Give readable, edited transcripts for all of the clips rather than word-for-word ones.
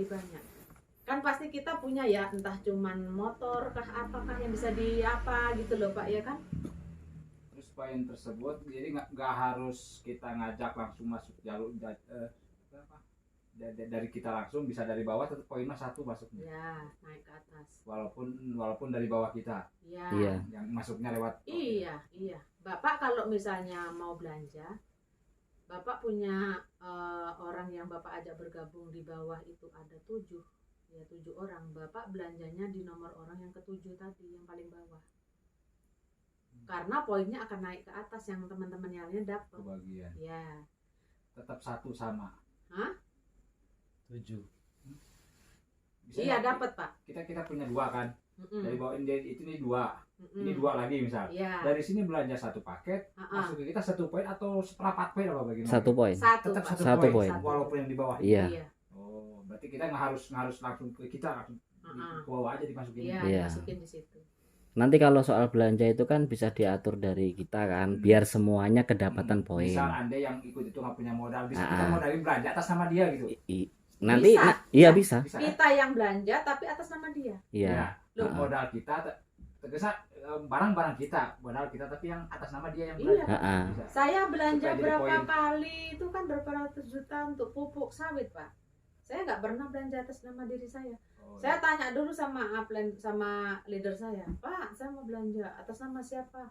banyak. Kan pasti kita punya ya, entah cuman motor kah apakah yang bisa di apa gitu loh Pak ya kan. Terus poin tersebut jadi nggak harus kita ngajak langsung masuk jalur dari kita langsung, bisa dari bawah tetap poinnya satu masuknya. Ya, naik ke atas. Walaupun dari bawah kita. Ya. Iya. Yang masuknya lewat. Iya. Bapak kalau misalnya mau belanja, Bapak punya orang yang Bapak ajak bergabung di bawah itu ada 7 orang. Bapak belanjanya di nomor orang yang ke-7 tadi, yang paling bawah. Karena poinnya akan naik ke atas, yang teman-teman yang lainnya dapat. Kebagian. Ya. Tetap satu sama. Hah? 7. Bisa Iya dapat Pak. Kita punya 2 kan. Dari bawah ini itu nih 2. Ini 2 lagi misal. Ya. Dari sini belanja 1 paket, masuk ke kita 1 poin atau seperempat poin apa bagaimana? 1 poin. Tetap Pak. 1 poin. Walaupun yang di bawah. Iya. Oh, berarti kita nggak harus langsung ke kita, langsung ke bawah aja dimasukin. Iya, dimasukin di situ. Nanti kalau soal belanja itu kan bisa diatur dari kita kan, biar semuanya kedapatan poin. Misal Anda yang ikut itu nggak punya modal, bisa kita modalin belanja atas nama dia gitu. Nanti bisa. Iya bisa. Kita yang belanja tapi atas nama dia. Iya. Loh, modal kita tergesa barang-barang kita, modal kita tapi yang atas nama dia yang belanja. Iya. Saya belanja Supaya jadi berapa poin. kali itu kan berapa ratus juta untuk pupuk sawit Pak. Saya nggak pernah belanja atas nama diri saya. Saya tanya dulu sama leader saya, Pak, saya mau belanja atas nama siapa?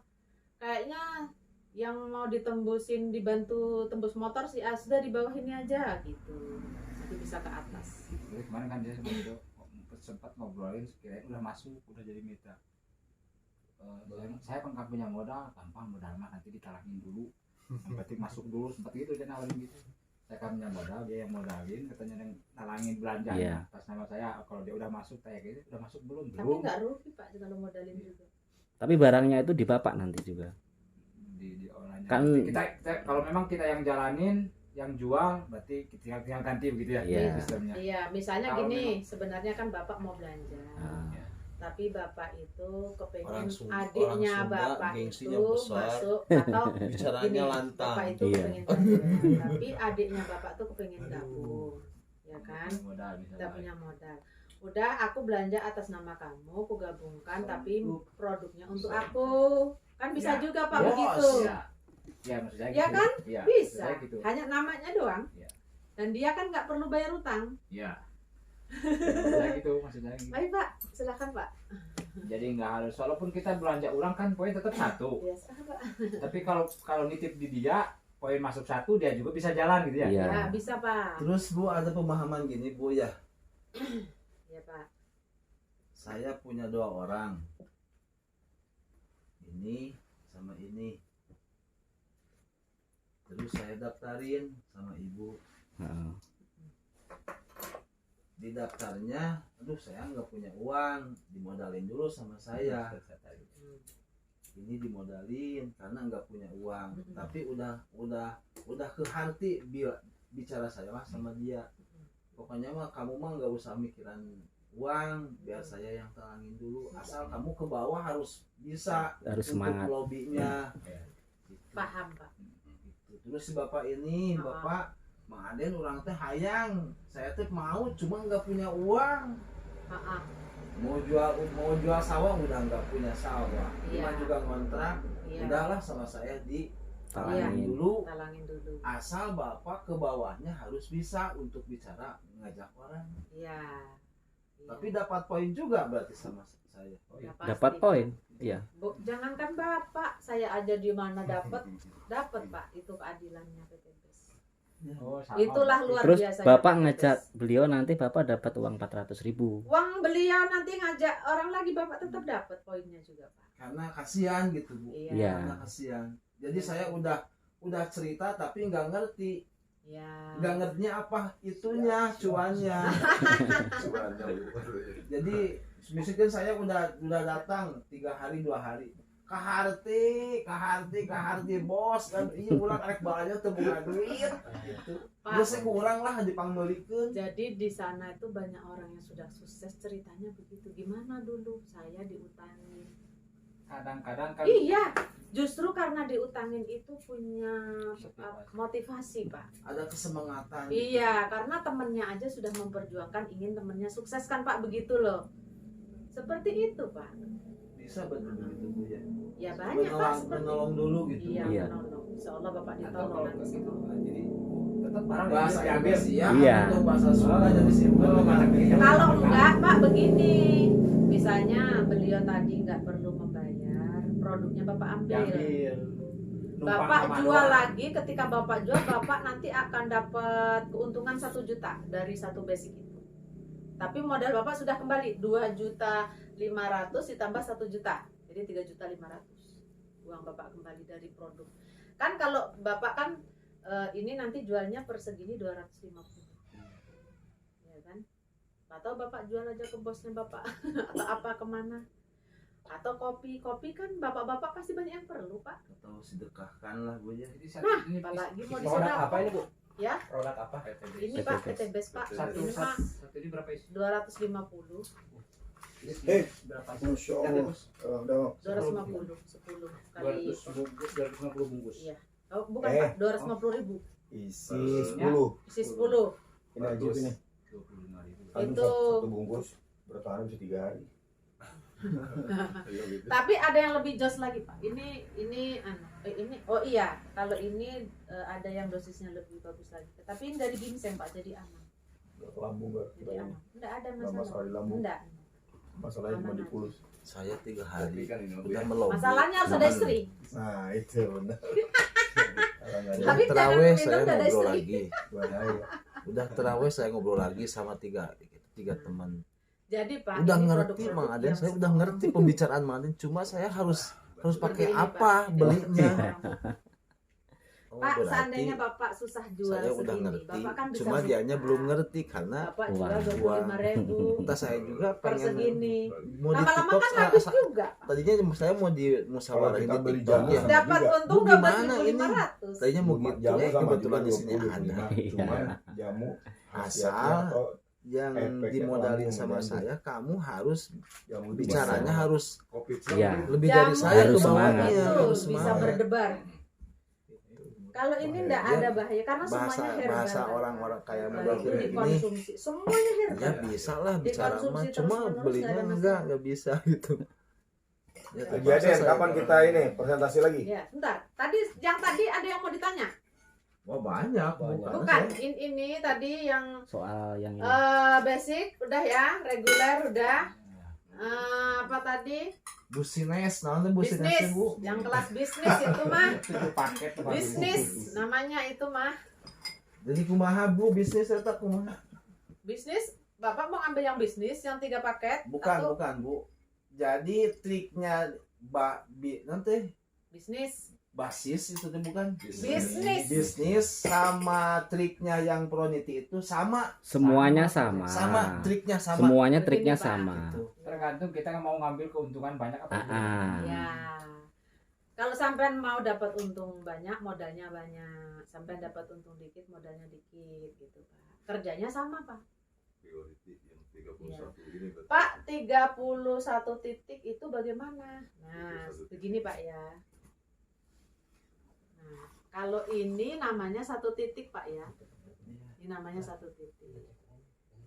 Kayaknya yang mau ditembusin, dibantu tembus motor sih sudah di bawah ini aja gitu. Nanti bisa ke atas. Jadi kemarin kan dia sempat ngobrolin, sekiranya udah masuk, udah jadi mitra. Saya kan nggak punya modal, gampang modal mah nanti ditalangin dulu. Yang penting masuk dulu, sempat gitu dia nawarin gitu. Saya kan punya modal, dia yang modalin, katanya yang nalangin belanjanya atas nama saya. Kalau dia udah masuk kayak gitu, udah masuk belum? Tapi nggak rugi Pak kalau modalin juga. Tapi barangnya itu di Bapak nanti juga. Di online. Kan kita kalau memang kita yang jalanin, yang jual, berarti kita tinggal ganti begitu ya sistemnya. Iya, misalnya Kalau gini, sebenarnya kan Bapak mau belanja. Tapi Bapak itu kepengen adiknya Bapak itu masuk atau bicaranya lantang. Bapak itu kepengen belanja, tapi adiknya Bapak tuh kepengen gabung, ya kan? Kita punya modal. Udah, aku belanja atas nama kamu, aku gabungkan, tapi produknya untuk aku. Kan bisa juga Pak begitu. Ya, maksudnya ya gitu. kan? Ya, bisa. Gitu. Hanya namanya doang. Ya. Dan dia kan nggak perlu bayar utang. Iya. Maksudnya gitu. Baik Pak, silakan Pak. Jadi nggak harus, walaupun kita belanja ulang kan poin tetap 1. Iya, Pak. Tapi kalau nitip di dia, poin masuk 1, dia juga bisa jalan gitu ya. Iya. Ya, bisa Pak. Terus Bu ada pemahaman gini Bu ya. Iya Pak. Saya punya 2 orang. Ini sama ini. Terus saya daftarin sama ibu. Di daftarnya, aduh saya nggak punya uang, dimodalin dulu sama saya. Ini dimodalin karena nggak punya uang, tapi udah ke hati bicara saya mah sama dia. Pokoknya mah kamu mah nggak usah mikiran uang, biar saya yang talangin dulu. Asal kamu ke bawah harus bisa, harus untuk semangat. lobbynya. Paham Pak. Terus si bapak ini, bapak Mang Aden orang teh hayang, saya teh mau cuma nggak punya uang. Mau jual sawah udah nggak punya sawah, cuma juga kontrak, udahlah sama saya ditalangin dulu. Asal bapak ke bawahnya harus bisa untuk bicara ngajak orang. Iya. Tapi dapat poin juga berarti sama saya. Dapat poin. Iya. Jangankan Bapak, saya aja di mana dapat Pak, itu keadilannya PTBS. Itulah luar Terus biasa. Bapak ngajak beliau, nanti Bapak dapat uang 400.000. Uang beliau nanti ngajak orang lagi, Bapak tetap dapat poinnya juga Pak. Karena kasihan gitu Bu. Iya. Karena kasihan. Jadi saya udah cerita tapi nggak ngerti. Ya. Nggak ngertinya apa itunya, cuannya. Jadi misalkan saya udah datang 3 hari 2 hari. Kaharti bos kan iya ulang arek balanya teu boga duit gitu. Terus kurang lah dipangmelikeun. Jadi di sana itu banyak orang yang sudah sukses, ceritanya begitu. Gimana dulu saya diutangin kadang-kadang kan Iya, justru karena diutangin itu punya motivasi Pak. Ada kesemangatan. Iya, karena temennya aja sudah memperjuangkan ingin temennya sukses kan Pak, begitu loh. Seperti itu Pak. Bisa betul begitu Bu ya. Ya banyak Pak seperti menolong dulu gitu. Iya, Iya. menolong. Insya Allah Bapak atau ditolong kalau nanti. gitu jadi tetap barang Bahasa diambil. Inggris ya Iya. atau bahasa Sunda jadi simpel. Oh, bahasa Inggris. Kalau enggak Pak begini, misalnya beliau tadi nggak perlu membayar, produknya Bapak ambil. Diambil. Numpang Bapak sama jual doang. lagi, ketika Bapak jual, Bapak nanti akan dapat keuntungan 1 juta dari satu basic itu. Tapi modal Bapak sudah kembali 2.500.000 ditambah 1 juta. Jadi 3.500.000 uang Bapak kembali dari produk. Kan kalau Bapak kan ini nanti jualnya per segini 250. Ya kan? Atau Bapak jual aja ke bosnya Bapak atau apa kemana? Atau kopi kan bapak-bapak pasti banyak yang perlu Pak. Atau sedekahkan lah Bu ya. Jadi Nah, ini apalagi mau produk disedekah. apa ini Bu? Ya. Produk apa? Ini PT Pak Best. PT Best Pak. satu Ini mah satu ini berapa isi? 250. Berapa? Masya Allah. Udah. 250 10 kali 250 bungkus. Iya. Oh, bukan Eh. Pak, 250.000. Isi Ya. 10. Isi 10. Ini aja ini. 25.000. Kan Itu. satu bungkus bertahan bisa 3 hari. Iya, gitu. Tapi ada yang lebih jos lagi Pak. Ini oh iya, kalau ini ada yang dosisnya lebih bagus lagi. Tapi ini dari ginseng Pak, jadi aman. Nggak ke lambung nggak? Jadi aman. Enggak ada Nggak masalah. masalah di lambung. Enggak. Masalahnya cuma Aman di aja. pulus. Saya 3 hari Kan ini udah melompat. Masalahnya harus ada istri. Nah itu benar. Kalau nggak ada Tapi Udah terawih jangan saya minum, udah ada ngobrol istri. lagi. bahaya. Udah terawih saya ngobrol lagi sama tiga teman. Jadi Pak, Udah ini ngerti produk-produk Mang Aden, yang saya udah semua ngerti pembicaraan Mang Aden, cuma saya harus pakai Begini, apa Pak. belinya. Oh, Pak, berarti seandainya Bapak susah jual saya udah segini, ngerti, Bapak kan bisa cuma buka. dianya belum ngerti karena Bapak Uang. jual 25.000 entah saya juga per pengen segini. mau di Lama-lama TikTok kan habis juga. tadinya saya mau di musawarahin Kalau kita di beli TikTok jamu ya. sama Dapat juga. untung Bu, gimana 12.500. Tadinya mau Cuma gitu jamu ya sama kebetulan juga di sini 25. ada. Cuman jamu Asal atau yang efeknya dimodalin lambung sama mengganggu. saya, kamu harus jamu itu bicaranya bisa harus COVID. Iya. lebih Jamu dari saya harus ke bawahnya, semangat. harus bisa semangat. berdebar. Kalau ini enggak Ya, ada bahaya karena bahasa semuanya herbal. bahasa orang-orang kayak Herbal Mbak itu Fir ini dikonsumsi, semuanya herbal. ya bisa lah bicara Dikonsumsi mah, terus cuma menerus, belinya nggak ada enggak bisa gitu. Ya, Lagi terpaksa ada saya kapan kita ini presentasi lagi? Ya, bentar. Tadi ada yang mau ditanya. Wah banyak, Bukan, ini tadi yang Soal yang ini. basic udah ya, reguler udah. Apa tadi? Busines, namanya busines Bisnis. Bu. Yang kelas bisnis itu mah. Itu paket tuh, Pak. Bisnis namanya itu mah. Jadi kumaha Bu, bisnis eta kumaha? Bisnis, Bapak mau ambil yang bisnis yang 3 paket? Bukan, atau bukan Bu. Jadi triknya nanti bisnis. basis itu tuh bukan Bisnis. bisnis sama triknya yang proniti itu sama Semuanya sama. triknya sama Semuanya triknya Begini, Pak. sama. Gitu. Tergantung kita mau ngambil keuntungan banyak apa enggak. Ya. Kalau sampean mau dapat untung banyak, modalnya banyak. Sampean dapat untung dikit, modalnya dikit gitu, Pak. Kerjanya sama, Pak. Iya. Pak, 31 titik itu bagaimana? Nah, begini Pak ya. Nah, kalau ini namanya 1 titik Pak ya. Ini namanya 1 titik.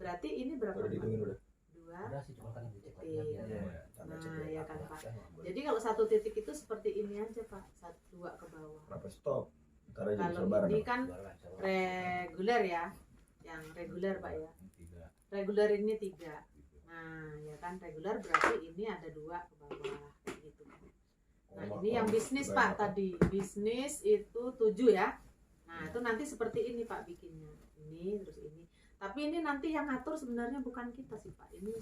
Berarti ini berapa? Udah dihitungin udah. 2 titik. Iya. Nah, ya kan Pak. Jadi kalau 1 titik itu seperti ini aja Pak. 2 ke bawah. Kenapa stop? Ntar aja bisa Kalau lebaran. ini kan reguler ya. Yang reguler Pak ya. Reguler ini 3. Nah, ya kan reguler berarti ini ada 2 ke bawah kayak gitu. Nah, ini yang bisnis Pak tadi. Bisnis itu 7 ya. Nah, itu nanti seperti ini Pak bikinnya. Ini terus ini. Tapi ini nanti yang ngatur sebenarnya bukan kita sih Pak. Ini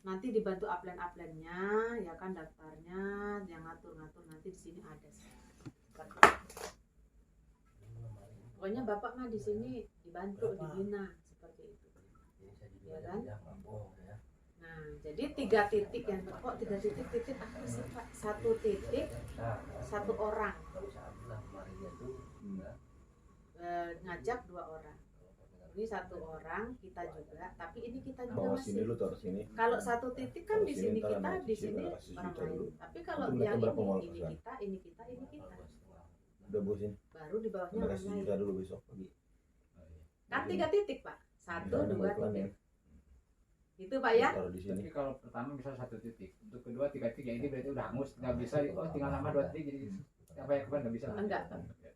nanti dibantu upline-upline-nya, ya kan daftarnya, yang ngatur-ngatur nanti di sini ada sih. Pokoknya Bapak mah di sini dibantu, dibina seperti itu. Ya kan? Nah, jadi 3 titik yang kok 3 titik apa sih Pak? 1 titik 1 orang. Ngajak 2 orang. Ini 1 orang kita juga, tapi ini kita juga Bawa sini masih. lu taruh sini. Kalau satu titik kan Taruh di sini, sini ntar kita, anak di kecil sini nggak kasih orang juta lain. dulu. Tapi kalau Itu yang mereka berapa mau ini lepasan? kita, ini kita, ini kita. Udah bosin. Baru di bawahnya Anda orang kasih lain. juta dulu besok pagi. Kan 3 titik Pak. 1, Ntar ada 2 iklan ya. titik. Gitu Pak ya. Taruh di sini. Tapi kalau pertama bisa 1 titik, untuk kedua 3 titik ya ini berarti udah hangus, nggak bisa oh tinggal nambah 2 titik jadi apa yang kemarin nggak bisa. Enggak,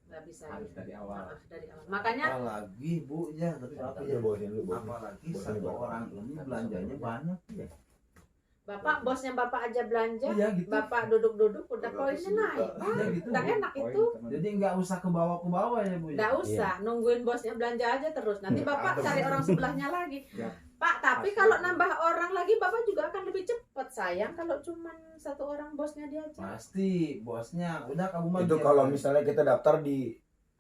nggak bisa. Harus dari awal. Maaf, dari awal. Makanya Apalagi Bu ya, tapi apa Udah ya? bawa sini dulu. bawa sini. Apalagi Bawa sini, satu Bang. orang ini belanjanya banyak ya. Bapak bosnya Bapak aja belanja, Iya gitu. Bapak duduk-duduk udah 200 poinnya juta. naik. Wah, Iya gitu. udah Bu. enak Poin, itu. teman. Jadi nggak usah ke bawah ya Bu. Nggak Ya? usah nungguin bosnya belanja aja terus. Nanti Bapak Ada. cari orang sebelahnya lagi. Ya. Pak, tapi Pasti. kalau nambah orang lagi Bapak juga akan lebih cepat sayang kalau cuman satu orang bosnya dia aja. Pasti bosnya udah kamu mah Itu biar- kalau misalnya kita daftar di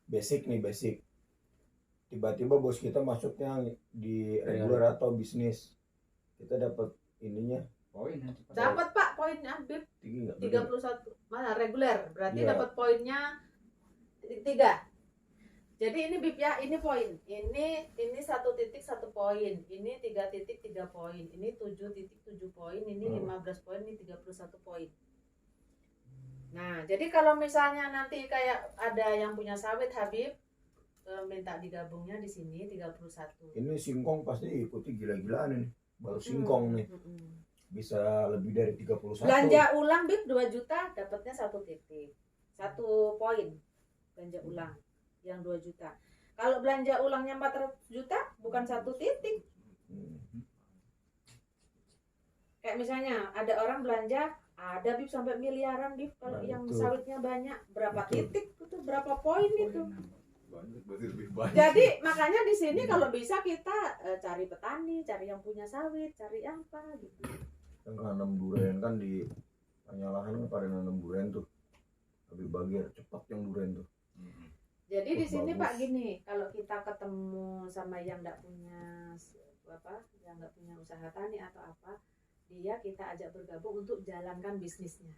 basic nih, basic. Tiba-tiba bos kita masuknya di regular atau bisnis. Kita dapat ininya Poin yang cepat. Dapat Pak poinnya Bib tinggi nggak? 31. Mana reguler? Berarti Iya. dapat poinnya 3. Jadi ini Bib ya, ini poin. Ini 1 titik 1 poin. Ini 3 titik 3 poin. Ini 7 titik 7 poin. Ini 15 poin. Ini 31 poin. Nah, jadi kalau misalnya nanti kayak ada yang punya sawit Habib minta digabungnya di sini 31. Ini singkong pasti ikuti gila-gilaan ini. Baru singkong nih Mm-mm. bisa lebih dari 31. Belanja ulang Bib 2 juta dapatnya 1 titik. 1 poin. Belanja ulang yang 2 juta. Kalau belanja ulangnya 400 juta bukan 1 titik. Kayak misalnya ada orang belanja ada Bib sampai miliaran Bib kalau Nah, yang itu. sawitnya banyak berapa Betul. titik itu berapa poin itu. Banyak, berarti lebih banyak. Jadi makanya di sini kalau bisa kita cari petani, cari yang punya sawit, cari apa gitu. Yang nanam durian kan di lahan kan pada nanam durian tuh. Lebih bagian cepat yang durian tuh. Jadi di sini Bagus. Pak gini, kalau kita ketemu sama yang nggak punya yang nggak punya usaha tani atau apa, dia kita ajak bergabung untuk jalankan bisnisnya.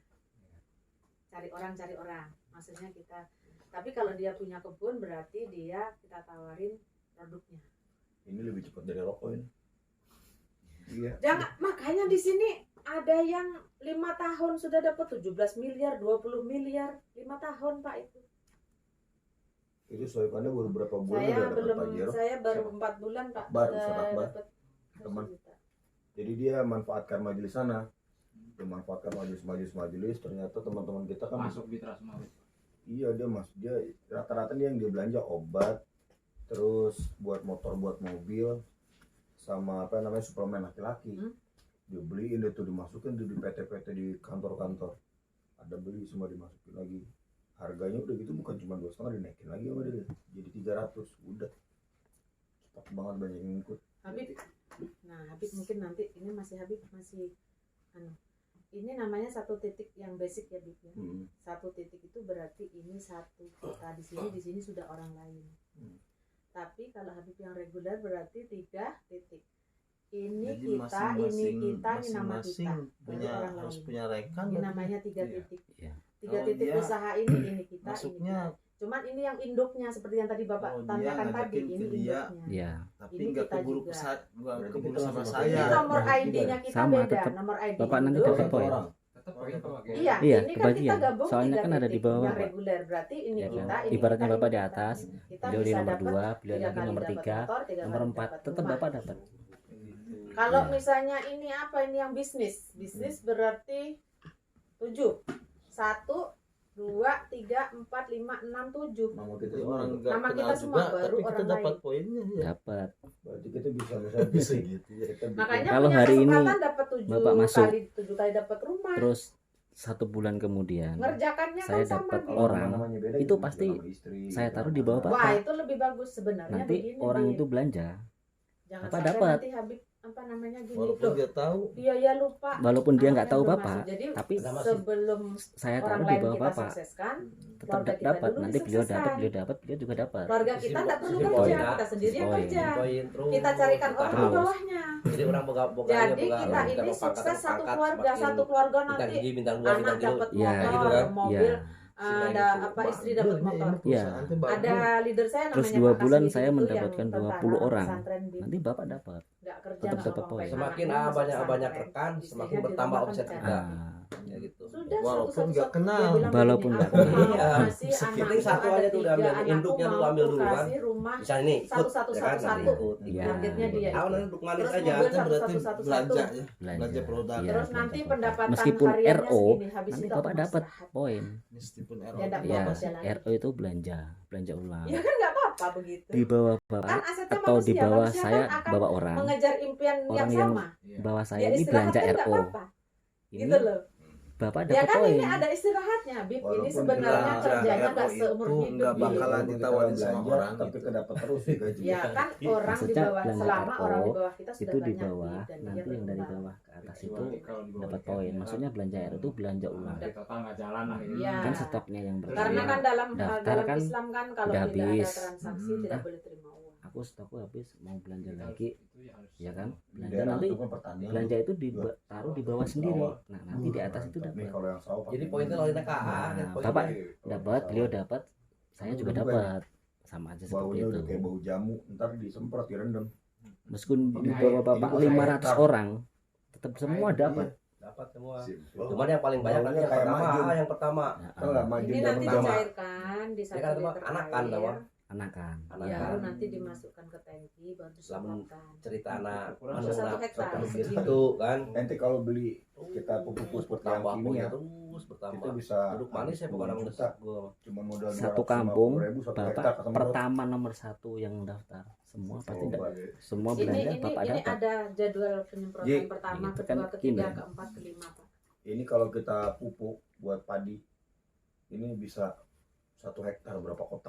Cari orang, maksudnya kita. Tapi kalau dia punya kebun berarti dia kita tawarin produknya. Ini lebih cepat dari rokok ini. Iya. Jangan, makanya di sini ada yang 5 tahun sudah dapat 17 miliar, 20 miliar, 5 tahun Pak itu. Itu soalnya baru berapa bulan Saya udah dapat belum, Pajero. saya baru 4 bulan Pak Akbar, sudah Ustaz Akbar. dapat Teman. 1 juta. Jadi dia manfaatkan majelis sana. Dia manfaatkan majelis, ternyata teman-teman kita kan Masuk Bitra semua. iya dia rata-rata dia yang dia belanja obat, terus buat motor, buat mobil, sama apa namanya suplemen laki-laki. Dia beliin dia tuh dimasukin tuh di PT-PT di kantor-kantor. Ada beli semua dimasukin lagi. Harganya udah gitu bukan cuma 2,5 dinaikin lagi sama dia. Jadi 300 udah. Cepat banget banyak yang ngikut. Habib. Nah, Habib mungkin nanti ini Habib masih ini namanya 1 titik yang basic ya Bib ya. 1 titik itu berarti ini 1 kita di sini sudah orang lain. Tapi kalau Habib yang reguler berarti 3 titik. Ini Jadi kita, ini kita, ini nama kita. punya Orang harus lain. punya rekan. Ini berarti. namanya 3 Iya. titik. Iya. 3 Oh, titik dia usaha ini kita, Masuknya ini kita. Cuman ini yang induknya seperti yang tadi Bapak Oh, dia tanyakan tadi, ngajakin ini ke dia. induknya. Iya. tapi Ini nggak kita keburu juga. Berarti keburu kita sama langsung saya. Ini nomor Berarti ID-nya kita Sama, beda, tetap. nomor ID. Bapak nanti induk. dapat Satu poin. orang. Tetap poin Pak. Iya, Iya, ini kan kita kebagian. gabung Soalnya 3 kan ada di titik bawah, yang Pak. reguler. Berarti ini Ya kita, kan? ini Ibaratnya kita, Bapak ini di kita. atas, Kita beliau di bisa nomor dapat 2, beliau 3 lagi kali nomor dapat 3, motor, 3 nomor kali 4 dapat tetap rumah. Bapak dapat. Kalau Iya. misalnya ini apa, ini yang bisnis. Bisnis berarti 7. 1, 2, 3, 4, 5, 6, 7. Nama kita Jadi semua orang dapat. nggak Nama kenal kita semua, juga, baru tapi kita orang dapat lain. poinnya ya. Dapat. Berarti kita bisa misalnya Bisa gitu ya. kita bikin- Makanya Kalau punya hari ini kesempatan dapat 7 Bapak masuk. kali, 7 kali dapat rumah. Terus 1 bulan kemudian Ngerjakannya saya kan sama. dapat Bib. orang, namanya beda itu gitu, pasti nama istri, saya taruh di nama bawah anak. Bapak. Wah, itu lebih bagus sebenarnya Nanti begini. orang Bib. itu belanja, Jangan Bapak sampai dapat. nanti Habib apa namanya gini. Walaupun Loh, dia tahu. dia ya lupa. walaupun dia nggak Anaknya tahu belum Bapak, masuk. Jadi tapi sebelum saya orang taruh di lain bawah kita Bapak. sukseskan, Tetap keluarga kita dapat. dulu Nanti beliau disukseskan. dapat, beliau juga dapat. keluarga kita Sistem- tidak perlu sistem kerja, poin, kita sendiri yang poin. kerja. Poin terus. Kita carikan orang di Terus. bawahnya. Jadi orang boga Jadi kita ini sukses satu keluarga nanti bintang gigi, bintang 2, anak bintang dapat gitu. Ya, motor, gitu kan. mobil, Ya, ada apa istri dapat motor. Iya. Ada leader saya namanya Terus 2 Pak bulan Kasih saya itu mendapatkan yang 20 tentara orang. pesantren di- Nanti Bapak dapat. nggak kerja Tetap nggak dapat ngomong, poin. Semakin anaknya masuk banyak pesantren. rekan, semakin Istrinya bertambah di rumah omset kan kita. Ah, Ya gitu. Sudah Walaupun satu-satu nggak kenal. dia bilang Walaupun begini, nggak aku kenal. mau Iya. kasih Sekitar anakku satu ada aja tuh udah 3, ambil anakku induknya tuh mau ambil dulu kan. kasih rumah Misalnya nih ikut satu-satu ya kan, satu-satu. ikut. Iya. Targetnya dia Awalnya itu. untuk manis Terus aja. mobil Itu berarti satu-satu. belanja ya. Belanja belanja. produk. Iya, Terus belanja nanti produk. pendapatan Meskipun hariannya RO, segini, habis nanti itu Bapak aku dapat istirahat. poin. Meskipun Ya, error. dapat Ya, jalan. RO itu belanja ulang. Ya kan nggak apa-apa begitu. Di bawah Kan Bapak asetnya atau di manusia, bawah manusia saya kan akan bawa orang, mengejar impian yang orang yang sama. Iya. bawah saya Ya ini istirahat belanja kan nggak RO. apa-apa. Ini Gitu loh. Bapak Ya dapat kan poin. ini ada istirahatnya, Bib. Ini Walaupun sebenarnya kita kerjanya RO nggak seumur itu hidup. nggak Bib. bakalan Kita ditawarin sama belanja, orang tapi gitu. kedapat terus ya gaji. Ya kan orang di Maksudnya bawah belanja selama RO orang di bawah kita sudah itu di banyak bawah, Bib, dan dia nanti yang dari berkembang. bawah ke atas itu Kecuali kalau di bawah dapat dikasih poin. ya, Maksudnya belanja RO itu belanja ulang. di total nggak jalan lah ini. Iya. Kan stoknya yang Karena bertambah. kan dalam Daftar dalam kan Islam kan kalau udah tidak ada habis. transaksi tidak Ah. boleh terima uang. Aku stokku habis, mau belanja Itu lagi, itu ya harus ya kan? Di Belanja daerah nanti itu kan pertanian. belanja itu taruh di bawah sendiri. Nah, nanti di atas itu Nih dapat. kalau yang sawah Jadi pakai poinnya ini. lawannya KA. Nah, dan poinnya- Bapak Kalau dapat, sawah, beliau dapat, saya juga Juga dapat. Sama aja seperti baunya itu. udah kayak bau jamu, ntar disemprot direndam. Meskipun di Ini bawah Bapak ini 500 hektar. orang, tetap semua dapat. dapat semua. Simpel. Cuman yang paling banyak Baunya kan yang kayak pertama, majun. yang pertama. Nah, Tau nggak maju Ini yang nanti pertama. dicairkan di Ya satu kan, liter anakan, air. Bawah. anakan. Anakan. Ya, Ya. baru nanti dimasukkan ke tangki baru disemprotkan. Cerita anak Kurang anu, 1 nak, hektar satu segini. gitu kan. Nanti kalau beli kita pupuk seperti yang Tambah kimia, punya terus itu bertambah. bisa Duduk manis ya bukan 10 mendesak juta. gua. Cuma modal Satu 250.000, kampung, 1 hektar Bapak kesemprot. pertama nomor 1 yang daftar. Semua pasti Coba. semua Ini belanja Bapak ini dapat. ada jadwal penyemprotan Ji, pertama, itu kedua, kan ketiga, kimia. keempat, kelima, Pak. Ini kalau kita pupuk buat padi, ini bisa 1 hektar berapa kotak?